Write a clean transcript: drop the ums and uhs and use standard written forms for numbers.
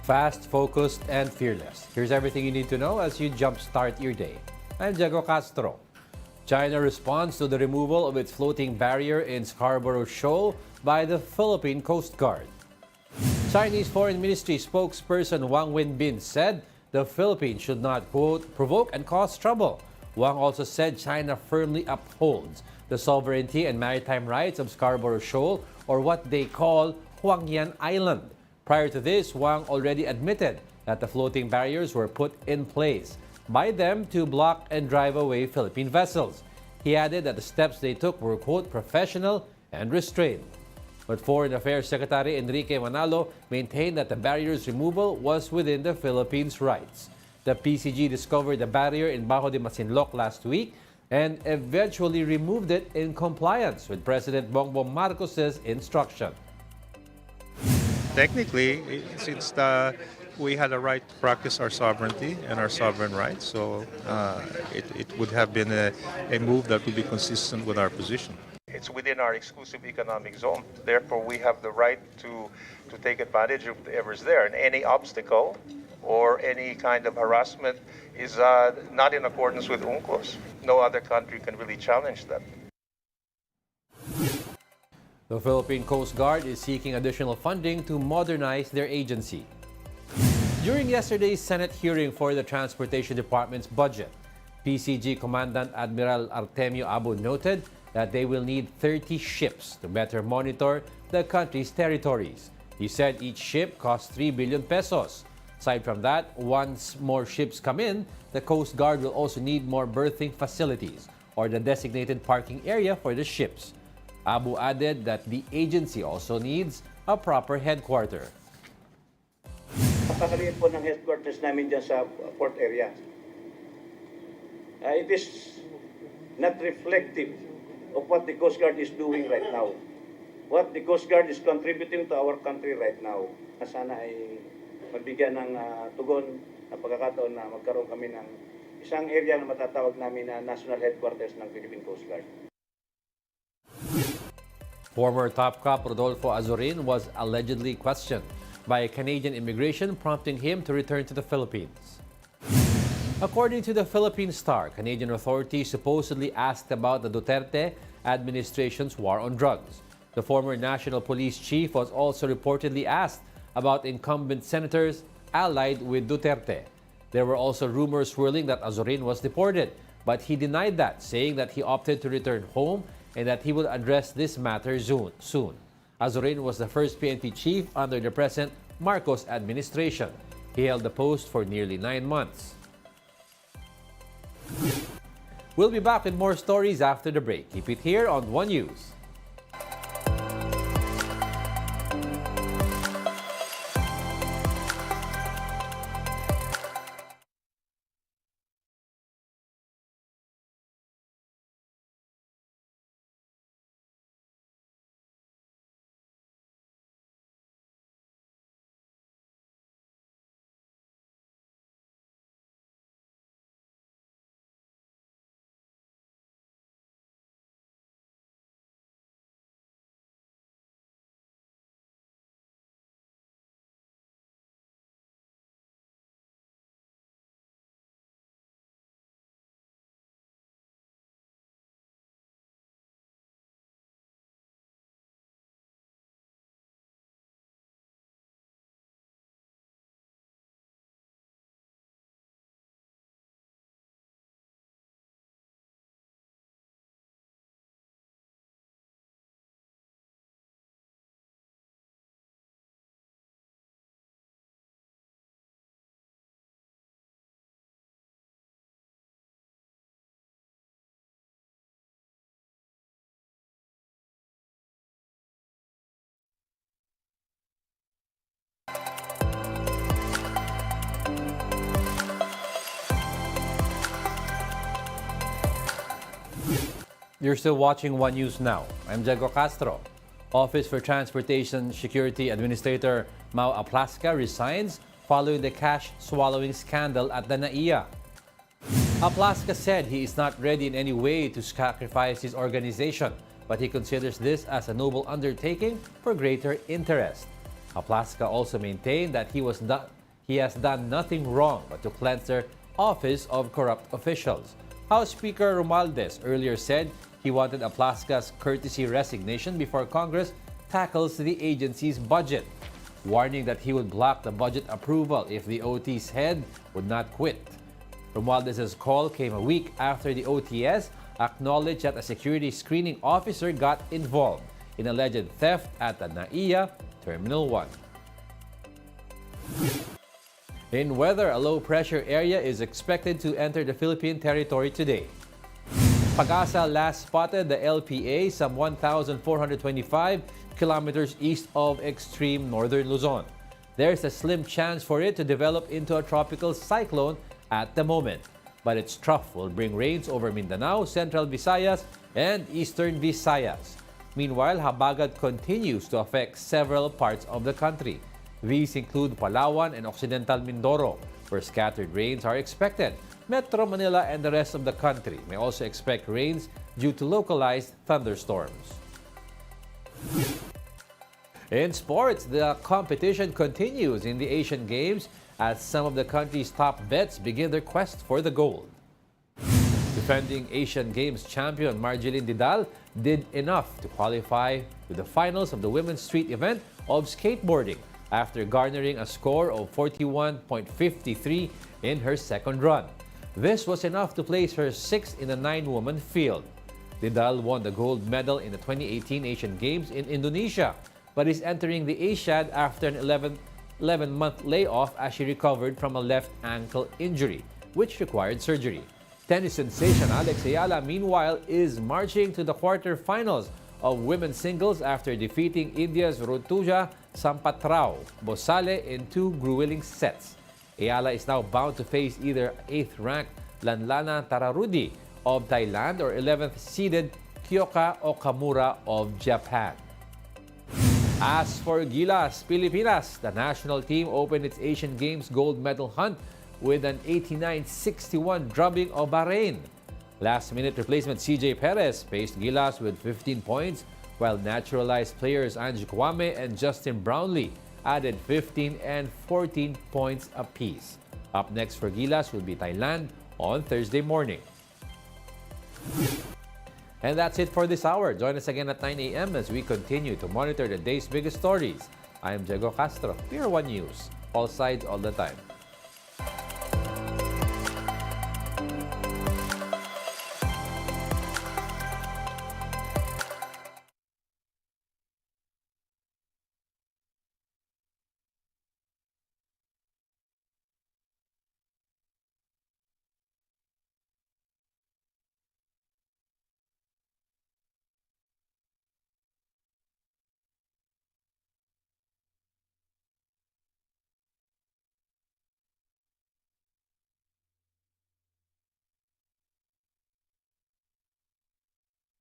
Fast, focused, and fearless. Here's everything you need to know as you jumpstart your day. I'm Diego Castro. China responds to the removal of its floating barrier in Scarborough Shoal by the Philippine Coast Guard. Chinese Foreign Ministry spokesperson Wang Wenbin said the Philippines should not, quote, provoke and cause trouble. Wang also said China firmly upholds the sovereignty and maritime rights of Scarborough Shoal, or what they call Huangyan Island. Prior to this, Wang already admitted that the floating barriers were put in place by them to block and drive away Philippine vessels. He added that the steps they took were, quote, professional and restrained. But Foreign Affairs Secretary Enrique Manalo maintained that the barrier's removal was within the Philippines' rights. The PCG discovered the barrier in Bajo de Masinloc last week and eventually removed it in compliance with President Bongbong Marcos's instruction. Technically, since we had a right to practice our sovereignty and our sovereign rights, so it would have been a move that would be consistent with our position. It's within our exclusive economic zone. Therefore, we have the right to take advantage of whatever's there. And any obstacle or any kind of harassment is not in accordance with UNCLOS. No other country can really challenge that. The Philippine Coast Guard is seeking additional funding to modernize their agency. During yesterday's Senate hearing for the Transportation Department's budget, PCG Commandant Admiral Artemio Abu noted that they will need 30 ships to better monitor the country's territories. He said each ship costs 3 billion pesos. Aside from that, once more ships come in, the Coast Guard will also need more berthing facilities or the designated parking area for the ships. Abu added that the agency also needs a proper headquarter. Napakaliit po ng headquarters namin dyan sa port area. It is not reflective of what the Coast Guard is doing right now. What the Coast Guard is contributing to our country right now. Sana ay magbigyan ng tugon na pagkakataon na magkaroon kami ng isang area na matatawag namin na National Headquarters ng Philippine Coast Guard. Former top cop Rodolfo Azurin was allegedly questioned by Canadian immigration, prompting him to return to the Philippines. According to the Philippine Star, Canadian authorities supposedly asked about the Duterte administration's war on drugs. The former national police chief was also reportedly asked about incumbent senators allied with Duterte. There were also rumors swirling that Azurin was deported, but he denied that, saying that he opted to return home and that he will address this matter soon. Azurin was the first PNP chief under the present Marcos administration. He held the post for nearly 9 months. We'll be back with more stories after the break. Keep it here on One News. You're still watching One News Now. I'm Diego Castro. Office for Transportation Security Administrator Mau Aplasca resigns following the cash-swallowing scandal at the NAIA. Aplasca said he is not ready in any way to sacrifice his organization, but he considers this as a noble undertaking for greater interest. Aplaska also maintained that he has done nothing wrong but to cleanse their office of corrupt officials. House Speaker Romualdez earlier said he wanted Aplaska's courtesy resignation before Congress tackles the agency's budget, warning that he would block the budget approval if the OT's head would not quit. Romualdez's call came a week after the OTS acknowledged that a security screening officer got involved in alleged theft at the NAIA Terminal 1. In weather, a low-pressure area is expected to enter the Philippine territory today. Pag-asa last spotted the LPA some 1,425 kilometers east of extreme northern Luzon. There's a slim chance for it to develop into a tropical cyclone at the moment, but its trough will bring rains over Mindanao, Central Visayas, and Eastern Visayas. Meanwhile, habagat continues to affect several parts of the country. These include Palawan and Occidental Mindoro, where scattered rains are expected. Metro Manila and the rest of the country may also expect rains due to localized thunderstorms. In sports, the competition continues in the Asian Games as some of the country's top bets begin their quest for the gold. Defending Asian Games champion Marjeline Didal did enough to qualify to the finals of the women's street event of skateboarding after garnering a score of 41.53 in her second run. This was enough to place her sixth in the 9-woman field. Didal won the gold medal in the 2018 Asian Games in Indonesia, but is entering the Asiad after an 11-month layoff as she recovered from a left ankle injury, which required surgery. Tennis sensation Alex Ayala, meanwhile, is marching to the quarterfinals of women's singles after defeating India's Rutuja Sampatrao Bosale in 2 grueling sets. Ayala is now bound to face either 8th-ranked Lanlana Tararudi of Thailand or 11th-seeded Kyoka Okamura of Japan. As for Gilas Pilipinas, the national team opened its Asian Games gold medal hunt with an 89-61 drubbing of Bahrain. Last-minute replacement CJ Perez faced Gilas with 15 points, while naturalized players Angie Kwame and Justin Brownlee added 15 and 14 points apiece. Up next for Gilas will be Thailand on Thursday morning. And that's it for this hour. Join us again at 9 a.m. as we continue to monitor the day's biggest stories. I am Diego Castro, Pier 1 News. All sides, all the time.